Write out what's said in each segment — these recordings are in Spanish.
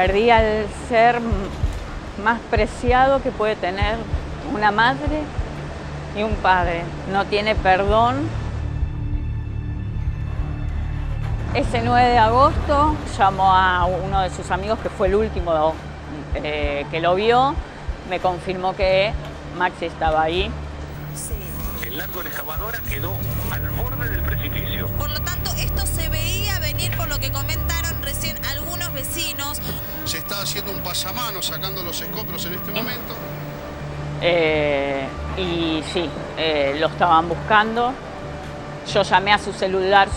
Perdí al ser más preciado que puede tener una madre y un padre. No tiene perdón. Ese 9 de agosto llamó a uno de sus amigos, que fue el último que lo vio, me confirmó que Maxi estaba ahí. Sí. El largo de la excavadora quedó al borde del precipicio. Por lo tanto, esto se veía venir, por lo que comentaron recién algunos vecinos. Se está haciendo un pasamano sacando los escombros en este momento. Y sí, lo estaban buscando. Yo llamé a su celular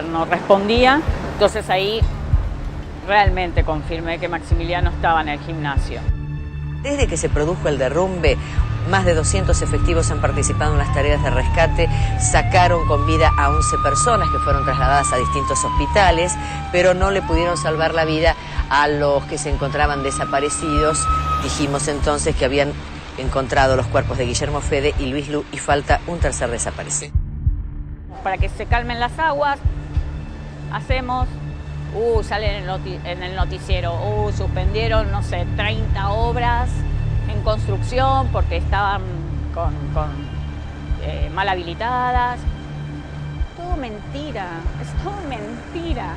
no respondía. Entonces ahí realmente confirmé que Maximiliano estaba en el gimnasio. Desde que se produjo el derrumbe, más de 200 efectivos han participado en las tareas de rescate, sacaron con vida a 11 personas que fueron trasladadas a distintos hospitales, pero no le pudieron salvar la vida a los que se encontraban desaparecidos. Dijimos entonces que habían encontrado los cuerpos de Guillermo Fede y Luis Lu y falta un tercer desaparecido. Para que se calmen las aguas, hacemos, sale en el noticiero, suspendieron, no sé, 30 obras en construcción porque estaban mal habilitadas. Todo mentira, es todo mentira.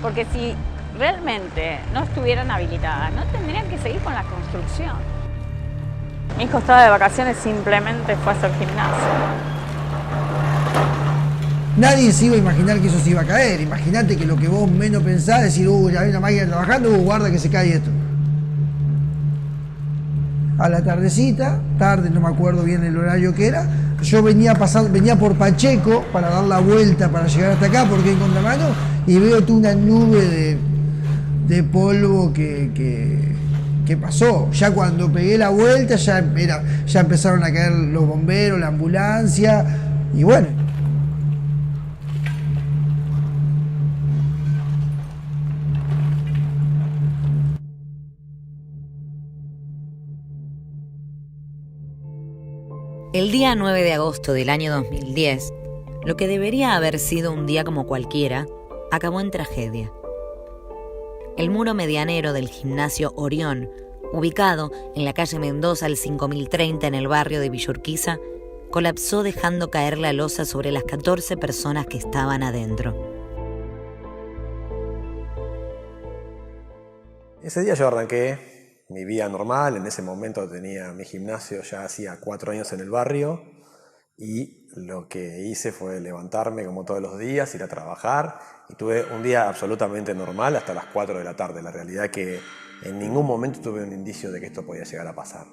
Porque si realmente no estuvieran habilitadas, no tendrían que seguir con la construcción. Mi hijo estaba de vacaciones, simplemente fue a hacer gimnasio. Nadie se iba a imaginar que eso se iba a caer. Imagínate que lo que vos menos pensás, decir, ya hay una máquina trabajando, guarda que se cae esto. A la tardecita, tarde, no me acuerdo bien el horario que era, yo venía por Pacheco para dar la vuelta para llegar hasta acá, porque en contramano, y veo toda una nube de polvo que pasó. Ya cuando pegué la vuelta, ya empezaron a caer los bomberos, la ambulancia, y bueno. El día 9 de agosto del año 2010, lo que debería haber sido un día como cualquiera, acabó en tragedia. El muro medianero del gimnasio Orión, ubicado en la calle Mendoza al 5030 en el barrio de Villa Urquiza, colapsó dejando caer la losa sobre las 14 personas que estaban adentro. Ese día yo arranqué mi vida normal. En ese momento tenía mi gimnasio, ya hacía 4 años en el barrio, y lo que hice fue levantarme como todos los días, ir a trabajar, y tuve un día absolutamente normal hasta las 4 de la tarde. La realidad es que en ningún momento tuve un indicio de que esto podía llegar a pasar.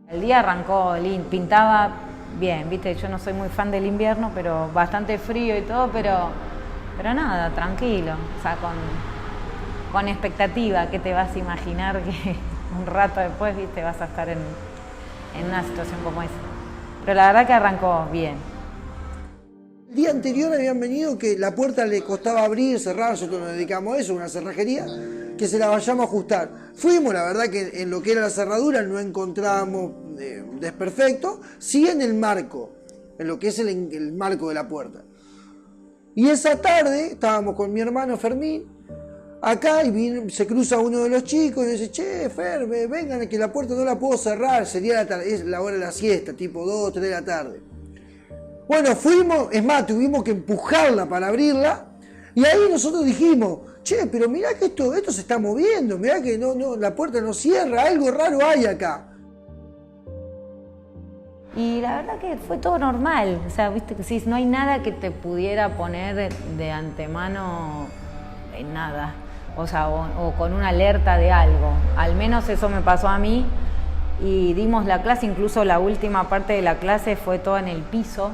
El día arrancó, pintaba bien, viste, yo no soy muy fan del invierno, pero bastante frío y todo, pero nada, tranquilo, o sea, con expectativa, que te vas a imaginar que un rato después, viste, vas a estar en una situación como esa. Pero la verdad que arrancó bien. El día anterior habían venido que la puerta le costaba abrir, cerrar, nosotros nos dedicamos a eso, una cerrajería, que se la vayamos a ajustar. Fuimos, la verdad que en lo que era la cerradura no encontrábamos desperfecto, sí en el marco, en lo que es el marco de la puerta. Y esa tarde estábamos con mi hermano Fermín, acá, y se cruza uno de los chicos y dice, che, Fer, vengan, que la puerta no la puedo cerrar, sería es la hora de la siesta, tipo 2 o 3 de la tarde. Bueno, fuimos, es más, tuvimos que empujarla para abrirla, y ahí nosotros dijimos, che, pero mirá que esto se está moviendo, mirá que no, la puerta no cierra, algo raro hay acá. Y la verdad que fue todo normal, o sea, viste que sí, no hay nada que te pudiera poner de antemano en nada. O sea, o con una alerta de algo. Al menos eso me pasó a mí. Y dimos la clase, incluso la última parte de la clase fue toda en el piso.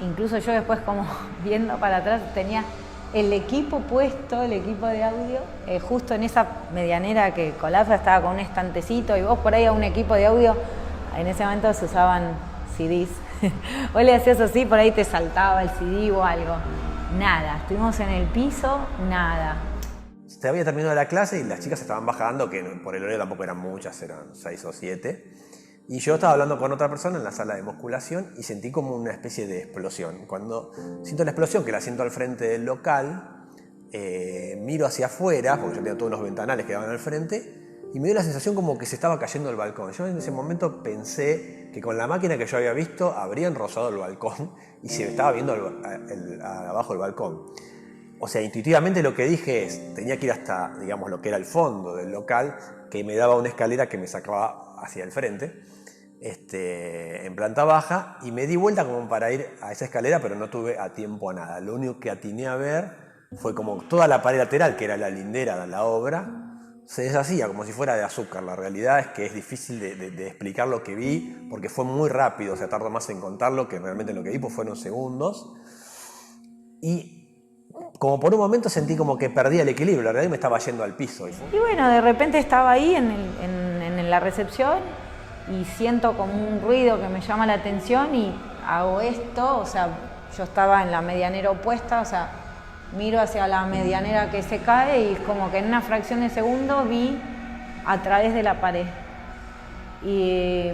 Incluso yo después, como viendo para atrás, tenía el equipo puesto, el equipo de audio, justo en esa medianera que colapsa, estaba con un estantecito, y vos por ahí a un equipo de audio, en ese momento se usaban CDs. Vos le hacías así, por ahí te saltaba el CD o algo. Nada, estuvimos en el piso, nada. Se había terminado la clase y las chicas estaban bajando, que por el horario tampoco eran muchas, eran 6 o 7. Y yo estaba hablando con otra persona en la sala de musculación y sentí como una especie de explosión. Cuando siento la explosión, que la siento al frente del local, miro hacia afuera, porque yo tenía todos los ventanales que daban al frente, y me dio la sensación como que se estaba cayendo el balcón. Yo en ese momento pensé que con la máquina que yo había visto habrían rozado el balcón y se estaba viendo abajo del balcón. O sea, intuitivamente lo que dije es, tenía que ir hasta, digamos, lo que era el fondo del local, que me daba una escalera que me sacaba hacia el frente, en planta baja, y me di vuelta como para ir a esa escalera, pero no tuve a tiempo a nada. Lo único que atiné a ver fue como toda la pared lateral, que era la lindera de la obra, se deshacía como si fuera de azúcar. La realidad es que es difícil de explicar lo que vi, porque fue muy rápido, o sea, tardó más en contarlo que realmente lo que vi, pues fueron segundos. Y como por un momento sentí como que perdía el equilibrio, la realidad me estaba yendo al piso. Y bueno, de repente estaba ahí en la recepción y siento como un ruido que me llama la atención y hago esto, o sea, yo estaba en la medianera opuesta, o sea, miro hacia la medianera que se cae y como que en una fracción de segundo vi a través de la pared. Y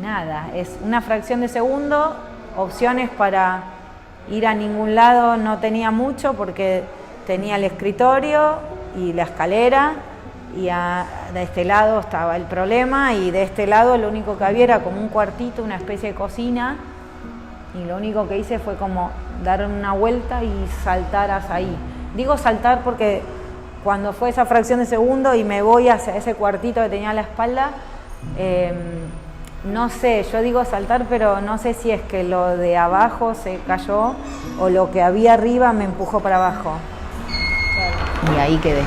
nada, es una fracción de segundo, opciones para ir a ningún lado no tenía mucho porque tenía el escritorio y la escalera y de este lado estaba el problema y de este lado lo único que había era como un cuartito, una especie de cocina. Y lo único que hice fue como dar una vuelta y saltar hacia ahí. Digo saltar porque cuando fue esa fracción de segundo y me voy hacia ese cuartito que tenía a la espalda, no sé, yo digo saltar, pero no sé si es que lo de abajo se cayó o lo que había arriba me empujó para abajo. Y ahí quedé.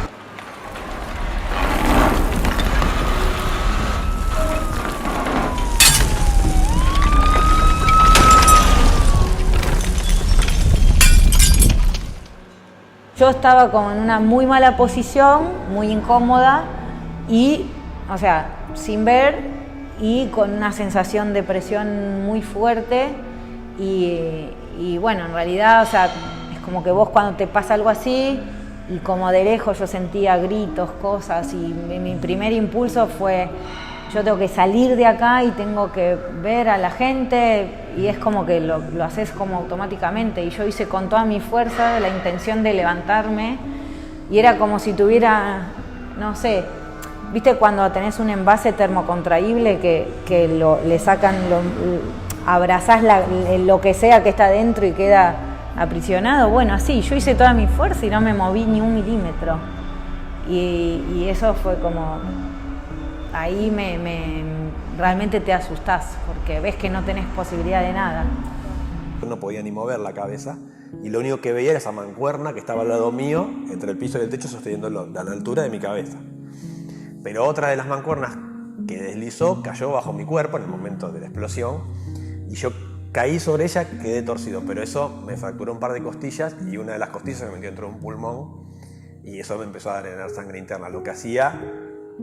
Yo estaba como en una muy mala posición, muy incómoda y, o sea, sin ver y con una sensación de presión muy fuerte y bueno, en realidad, o sea, es como que vos cuando te pasa algo así y como de lejos yo sentía gritos, cosas y mi primer impulso fue yo tengo que salir de acá y tengo que ver a la gente y es como que lo haces como automáticamente y yo hice con toda mi fuerza la intención de levantarme y era como si tuviera, no sé, viste cuando tenés un envase termocontraíble que le sacan, abrazás lo que sea que está dentro y queda aprisionado, bueno así, yo hice toda mi fuerza y no me moví ni un milímetro y eso fue como... Ahí realmente te asustás porque ves que no tenés posibilidad de nada. No podía ni mover la cabeza y lo único que veía era esa mancuerna que estaba al lado mío, entre el piso y el techo, sosteniéndolo a la altura de mi cabeza. Pero otra de las mancuernas que deslizó cayó bajo mi cuerpo en el momento de la explosión y yo caí sobre ella, quedé torcido, pero eso me fracturó un par de costillas y una de las costillas se me metió dentro de un pulmón y eso me empezó a drenar sangre interna. Lo que hacía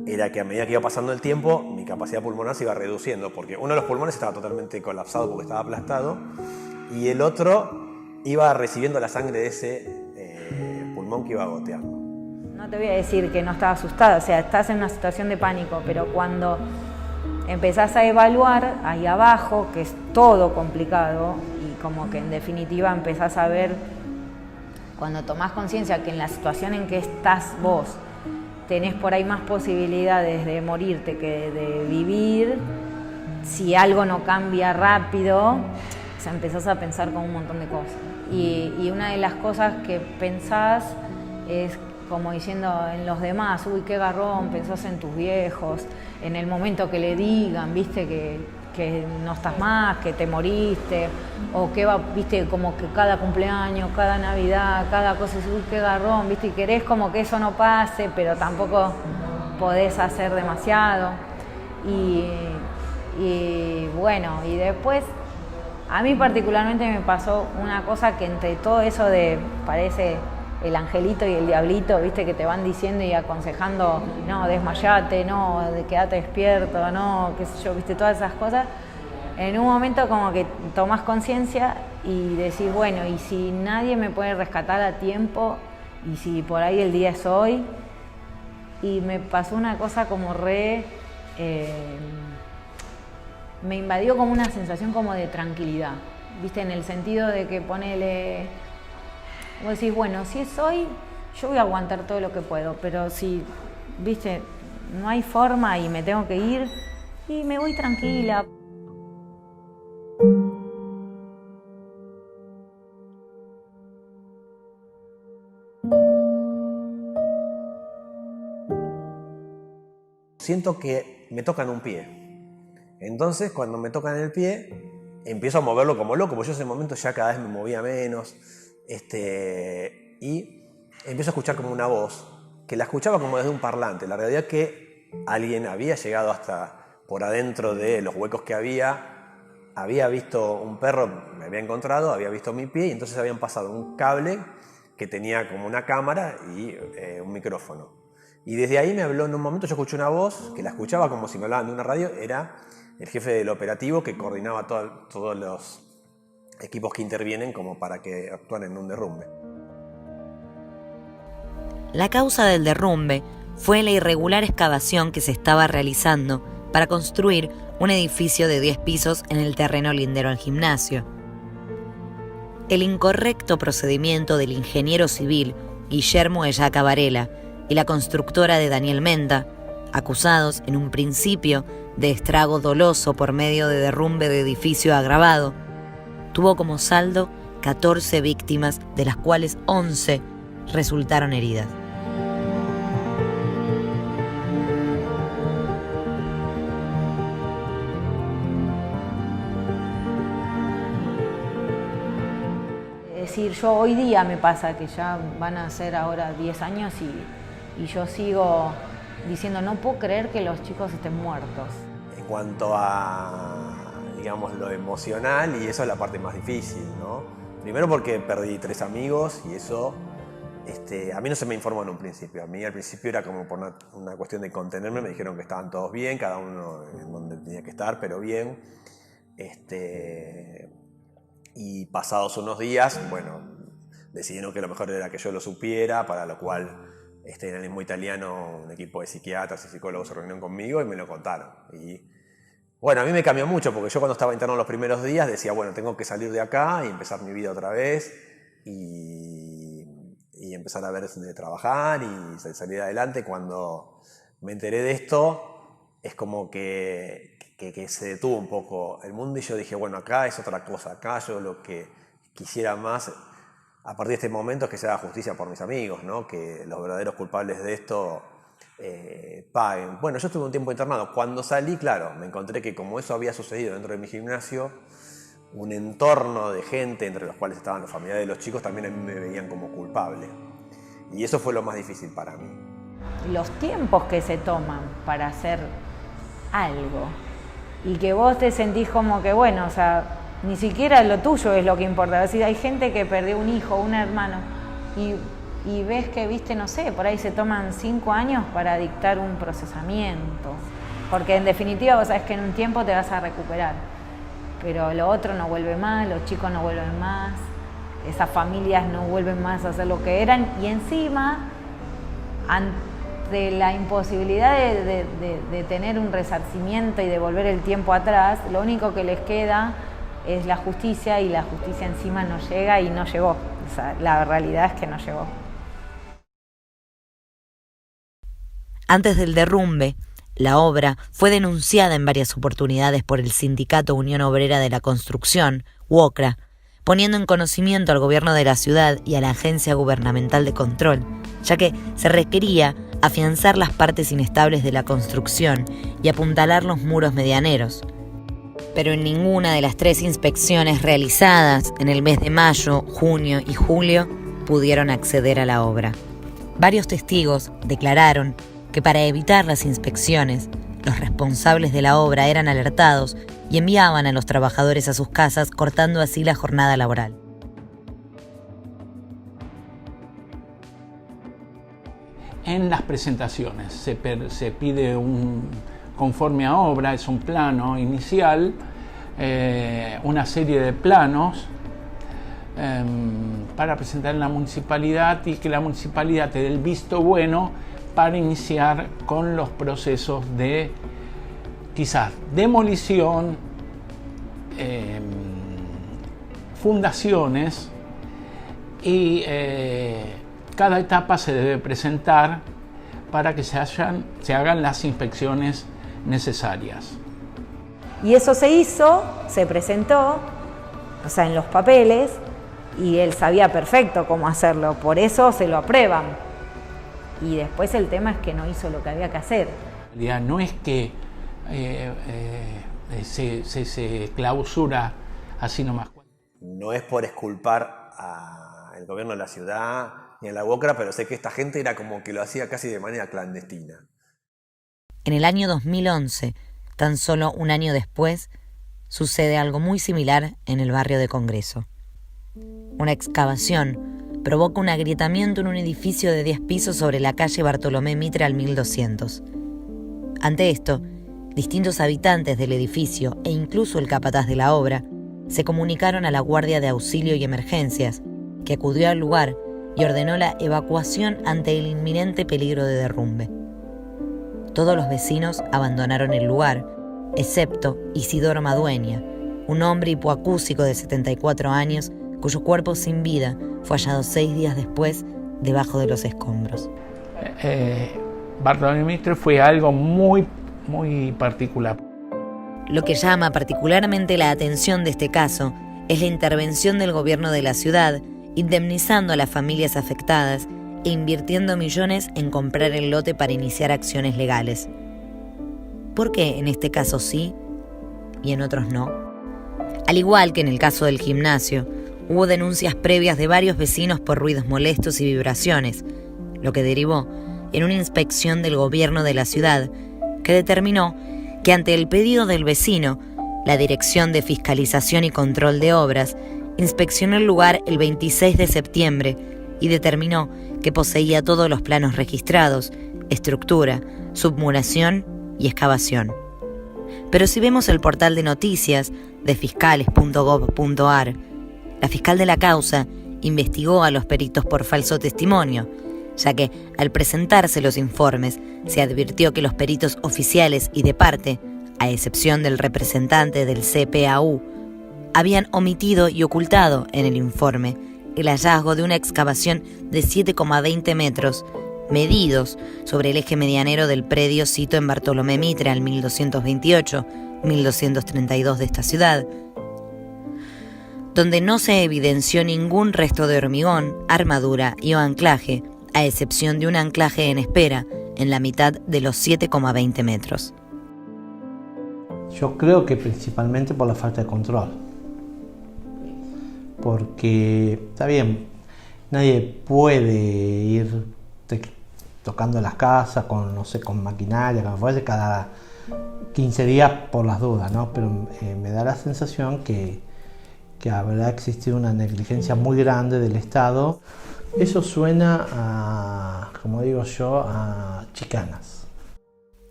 era que a medida que iba pasando el tiempo, mi capacidad pulmonar se iba reduciendo, porque uno de los pulmones estaba totalmente colapsado porque estaba aplastado, y el otro iba recibiendo la sangre de ese pulmón que iba goteando. No te voy a decir que no estaba asustada, o sea, estás en una situación de pánico, pero cuando empezás a evaluar ahí abajo, que es todo complicado, y como que en definitiva empezás a ver, cuando tomás conciencia que en la situación en que estás vos, tenés por ahí más posibilidades de morirte que de vivir, si algo no cambia rápido, o sea, empezás a pensar con un montón de cosas. Y una de las cosas que pensás es como diciendo en los demás, uy, qué garrón, pensás en tus viejos, en el momento que le digan, viste, que no estás más, que te moriste, o que va, viste, como que cada cumpleaños, cada Navidad, cada cosa, uy, qué garrón, viste, y querés como que eso no pase, pero tampoco podés hacer demasiado. Y bueno, y después, a mí particularmente me pasó una cosa que entre todo eso de, parece el angelito y el diablito, viste, que te van diciendo y aconsejando, no, desmayate, no, quédate despierto, no, qué sé yo, viste, todas esas cosas. En un momento como que tomás conciencia y decís, bueno, y si nadie me puede rescatar a tiempo, y si por ahí el día es hoy, y me pasó una cosa como me invadió como una sensación como de tranquilidad, viste, en el sentido de que ponele... vos decís, bueno, si es hoy, yo voy a aguantar todo lo que puedo, pero si, viste, no hay forma y me tengo que ir, y me voy tranquila. Siento que me tocan un pie. Entonces, cuando me tocan el pie, empiezo a moverlo como loco, porque yo en ese momento ya cada vez me movía menos. Y empiezo a escuchar como una voz, que la escuchaba como desde un parlante. La realidad es que alguien había llegado hasta por adentro de los huecos que había visto un perro, me había encontrado, había visto mi pie, y entonces habían pasado un cable que tenía como una cámara y un micrófono. Y desde ahí me habló, en un momento yo escuché una voz, que la escuchaba como si me hablaban de una radio, era el jefe del operativo que coordinaba todos los equipos que intervienen como para que actúen en un derrumbe. La causa del derrumbe fue la irregular excavación que se estaba realizando para construir un edificio de 10 pisos en el terreno lindero al gimnasio. El incorrecto procedimiento del ingeniero civil Guillermo Ellaca Varela y la constructora de Daniel Menda, acusados en un principio de estrago doloso por medio de derrumbe de edificio agravado, tuvo como saldo 14 víctimas, de las cuales 11 resultaron heridas. Es decir, yo hoy día me pasa que ya van a ser ahora 10 años y yo sigo diciendo, no puedo creer que los chicos estén muertos. En cuanto a, digamos, lo emocional, y eso es la parte más difícil, ¿no? Primero porque perdí 3 amigos y eso, a mí no se me informó en un principio. A mí al principio era como por una cuestión de contenerme, me dijeron que estaban todos bien, cada uno en donde tenía que estar, pero bien. Y pasados unos días, bueno, decidieron que lo mejor era que yo lo supiera, para lo cual en el mismo italiano un equipo de psiquiatras y psicólogos se reunieron conmigo y me lo contaron. Y bueno, a mí me cambió mucho, porque yo cuando estaba interno los primeros días decía, bueno, tengo que salir de acá y empezar mi vida otra vez y empezar a ver de trabajar y salir adelante. Cuando me enteré de esto, es como que se detuvo un poco el mundo y yo dije, bueno, acá es otra cosa, acá yo lo que quisiera más a partir de este momento es que se haga justicia por mis amigos, ¿no? Que los verdaderos culpables de esto paguen. Bueno, yo estuve un tiempo internado. Cuando salí, claro, me encontré que como eso había sucedido dentro de mi gimnasio, un entorno de gente, entre los cuales estaban los familiares de los chicos, también a mí me veían como culpable. Y eso fue lo más difícil para mí. Los tiempos que se toman para hacer algo y que vos te sentís como que, bueno, o sea, ni siquiera lo tuyo es lo que importa. Es decir, hay gente que perdió un hijo, un hermano, y ves que, viste, no sé, por ahí se toman 5 años para dictar un procesamiento. Porque en definitiva vos sabés que en un tiempo te vas a recuperar. Pero lo otro no vuelve más, los chicos no vuelven más, esas familias no vuelven más a ser lo que eran. Y encima, ante la imposibilidad de tener un resarcimiento y de volver el tiempo atrás, lo único que les queda es la justicia, y la justicia encima no llega y no llegó. O sea, la realidad es que no llegó. Antes del derrumbe, la obra fue denunciada en varias oportunidades por el Sindicato Unión Obrera de la Construcción, UOCRA, poniendo en conocimiento al gobierno de la ciudad y a la Agencia Gubernamental de Control, ya que se requería afianzar las partes inestables de la construcción y apuntalar los muros medianeros. Pero en ninguna de las 3 inspecciones realizadas en el mes de mayo, junio y julio pudieron acceder a la obra. Varios testigos declararon que para evitar las inspecciones, los responsables de la obra eran alertados y enviaban a los trabajadores a sus casas, cortando así la jornada laboral. En las presentaciones se pide conforme a obra, es un plano inicial, una serie de planos para presentar en la municipalidad y que la municipalidad te dé el visto bueno para iniciar con los procesos de quizás demolición, fundaciones y cada etapa se debe presentar para que se hagan las inspecciones necesarias. Y eso se hizo, se presentó, o sea, en los papeles, y él sabía perfecto cómo hacerlo, por eso se lo aprueban. Y después el tema es que no hizo lo que había que hacer. No es que se clausura así nomás. No es por exculpar al gobierno de la ciudad ni a la UOCRA, pero sé que esta gente era como que lo hacía casi de manera clandestina. En el año 2011, tan solo un año después, sucede algo muy similar en el barrio de Congreso. Una excavación provoca un agrietamiento en un edificio de 10 pisos sobre la calle Bartolomé Mitre al 1200. Ante esto, distintos habitantes del edificio e incluso el capataz de la obra se comunicaron a la Guardia de Auxilio y Emergencias, que acudió al lugar y ordenó la evacuación ante el inminente peligro de derrumbe. Todos los vecinos abandonaron el lugar, excepto Isidoro Madueña, un hombre hipoacúsico de 74 años cuyo cuerpo sin vida fue hallado 6 días después debajo de los escombros. Bartolomé Mitre fue algo muy particular. Lo que llama particularmente la atención de este caso es la intervención del gobierno de la ciudad, indemnizando a las familias afectadas e invirtiendo millones en comprar el lote para iniciar acciones legales. ¿Por qué en este caso sí y en otros no? Al igual que en el caso del gimnasio, hubo denuncias previas de varios vecinos por ruidos molestos y vibraciones, lo que derivó en una inspección del gobierno de la ciudad que determinó que ante el pedido del vecino, la Dirección de Fiscalización y Control de Obras inspeccionó el lugar el 26 de septiembre y determinó que poseía todos los planos registrados, estructura, submuración y excavación. Pero si vemos el portal de noticias de fiscales.gov.ar, la fiscal de la causa investigó a los peritos por falso testimonio, ya que al presentarse los informes se advirtió que los peritos oficiales y de parte, a excepción del representante del CPAU, habían omitido y ocultado en el informe el hallazgo de una excavación de 7,20 metros, medidos sobre el eje medianero del predio sito en Bartolomé Mitre al 1228-1232 de esta ciudad, donde no se evidenció ningún resto de hormigón, armadura y o anclaje, a excepción de un anclaje en espera en la mitad de los 7,20 metros. Yo creo que principalmente por la falta de control. Porque, está bien, nadie puede ir tocando las casas con, no sé, con maquinaria, como fuese, cada 15 días por las dudas, ¿no? Pero me da la sensación que habrá existido una negligencia muy grande del Estado. Eso suena a, como digo yo, a chicanas.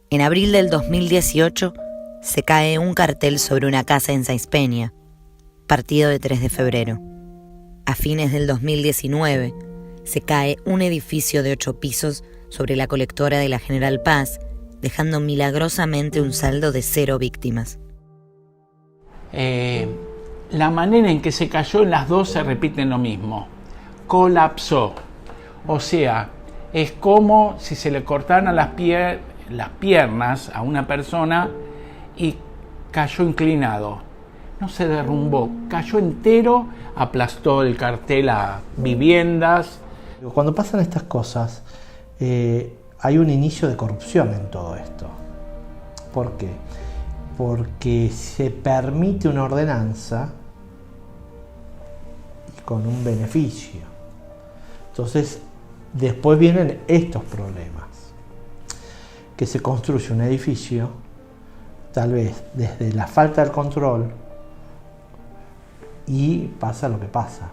En abril del 2018 se cae un cartel sobre una casa en Sáenz Peña, partido de 3 de febrero. A fines del 2019 se cae un edificio de 8 pisos sobre la colectora de la General Paz, dejando milagrosamente un saldo de 0 víctimas. La manera en que se cayó, en las dos se repiten lo mismo. Colapsó. O sea, es como si se le cortaran las piernas a una persona y cayó inclinado. No se derrumbó, cayó entero, aplastó el cartel a viviendas. Cuando pasan estas cosas, hay un inicio de corrupción en todo esto. ¿Por qué? Porque se permite una ordenanza con un beneficio. Entonces, después vienen estos problemas. Que se construye un edificio, tal vez desde la falta del control, y pasa lo que pasa.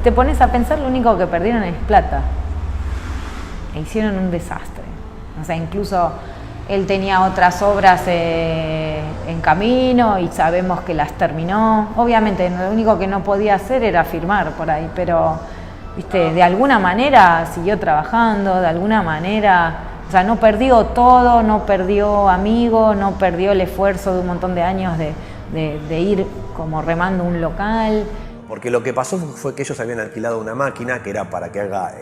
Te pones a pensar, lo único que perdieron es plata. E hicieron un desastre. O sea, incluso él tenía otras obras en camino y sabemos que las terminó. Obviamente, lo único que no podía hacer era firmar por ahí, pero ¿viste? De alguna manera siguió trabajando, de alguna manera, o sea, no perdió todo, no perdió amigos, no perdió el esfuerzo de un montón de años de ir como remando un local. Porque lo que pasó fue que ellos habían alquilado una máquina que era para que haga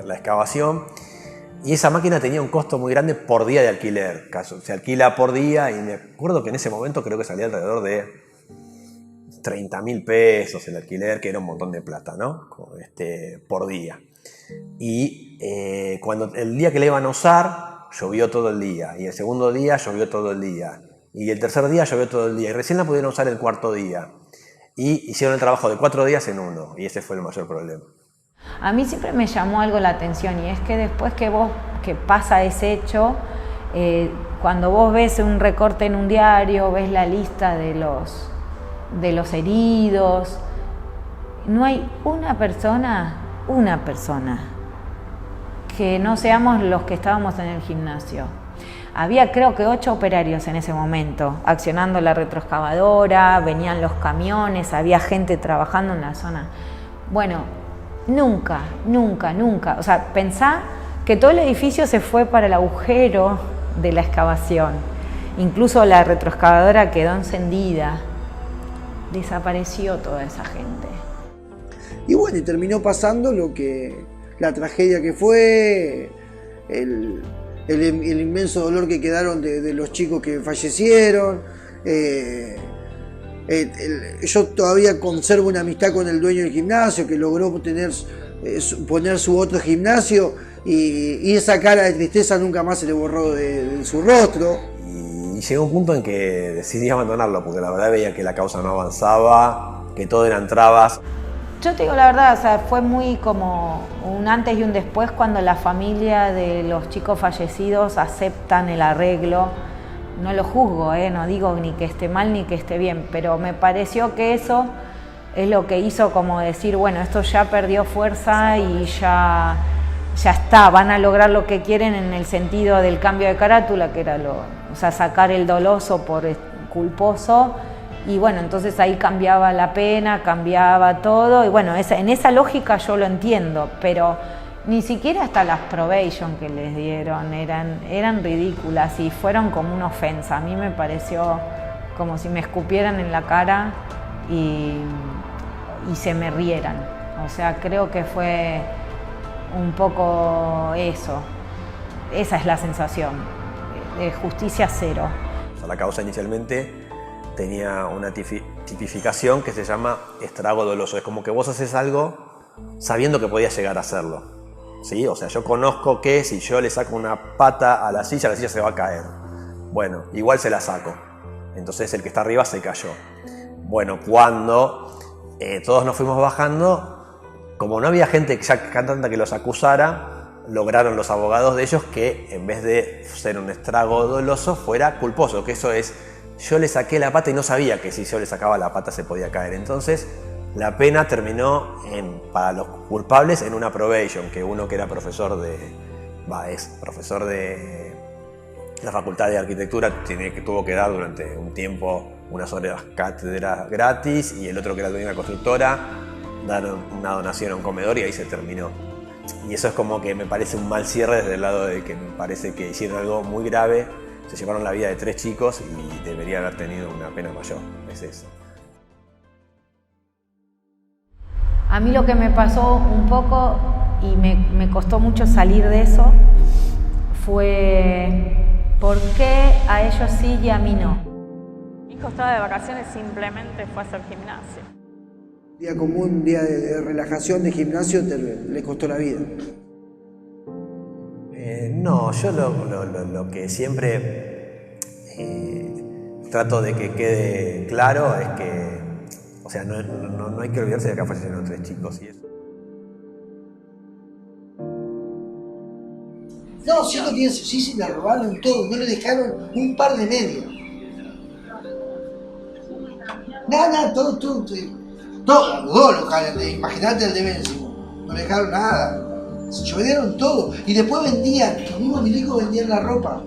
la excavación, y esa máquina tenía un costo muy grande por día de alquiler. Se alquila por día, y me acuerdo que en ese momento creo que salía alrededor de 30.000 pesos el alquiler, que era un montón de plata, ¿no? Por día. Y cuando el día que la iban a usar, llovió todo el día, y el segundo día llovió todo el día, y el tercer día llovió todo el día, y recién la pudieron usar el cuarto día. Y hicieron el trabajo de 4 días en 1, y ese fue el mayor problema. A mí siempre me llamó algo la atención, y es que después que pasa ese hecho, cuando vos ves un recorte en un diario, ves la lista de los heridos, no hay una persona que no seamos los que estábamos en el gimnasio. Había creo que 8 operarios en ese momento, accionando la retroexcavadora, venían los camiones, había gente trabajando en la zona. Bueno, nunca, o sea, pensá que todo el edificio se fue para el agujero de la excavación. Incluso la retroexcavadora quedó encendida. Desapareció toda esa gente. Y bueno, y terminó pasando la tragedia que fue, el inmenso dolor que quedaron de los chicos que fallecieron. Yo todavía conservo una amistad con el dueño del gimnasio, que logró poner su otro gimnasio, y esa cara de tristeza nunca más se le borró de su rostro. Y llegó un punto en que decidí abandonarlo, porque la verdad veía que la causa no avanzaba, que todo eran trabas. Yo te digo la verdad, o sea, fue muy como un antes y un después cuando la familia de los chicos fallecidos aceptan el arreglo. No lo juzgo, no digo ni que esté mal ni que esté bien, pero me pareció que eso es lo que hizo como decir, bueno, esto ya perdió fuerza y ya está, van a lograr lo que quieren en el sentido del cambio de carátula, que era sacar el doloso por culposo. Y bueno, entonces ahí cambiaba la pena, cambiaba todo, y bueno, en esa lógica yo lo entiendo, pero ni siquiera hasta las probation que les dieron eran ridículas y fueron como una ofensa. A mí me pareció como si me escupieran en la cara y se me rieran. O sea, creo que fue un poco eso. Esa es la sensación, de justicia cero. O sea, la causa inicialmente tenía una tipificación que se llama estrago doloso. Es como que vos haces algo sabiendo que podías llegar a hacerlo, ¿sí? O sea, yo conozco que si yo le saco una pata a la silla se va a caer. Bueno, igual se la saco. Entonces el que está arriba se cayó. Bueno, cuando todos nos fuimos bajando, como no había gente tanta que los acusara, lograron los abogados de ellos que en vez de ser un estrago doloso fuera culposo, que eso es: yo le saqué la pata y no sabía que si yo le sacaba la pata se podía caer. Entonces la pena terminó para los culpables en una probation, que uno que era es profesor de la Facultad de Arquitectura tuvo que dar durante un tiempo unas horas cátedra gratis, y el otro que era dueño de una constructora dar una donación a un comedor, y ahí se terminó. Y eso es como que me parece un mal cierre desde el lado de que me parece que hicieron algo muy grave. Se llevaron la vida de 3 chicos y debería haber tenido una pena mayor. Es eso. A mí lo que me pasó un poco, y me costó mucho salir de eso, fue ¿por qué a ellos sí y a mí no? Mi hijo estaba de vacaciones, simplemente fue a hacer gimnasio. Un día común, un día de relajación de gimnasio, le costó la vida. No, yo lo que siempre trato de que quede claro es que, o sea, no hay que olvidarse de que acá fallecieron 3 chicos. Y eso. No, sí, le robaron todo, no le dejaron un par de medias. Nada, todo, los dos locales, imagínate el de Benzimo, no le dejaron nada. Se llovearon todo y después vendían, los mismos milicos vendían la ropa.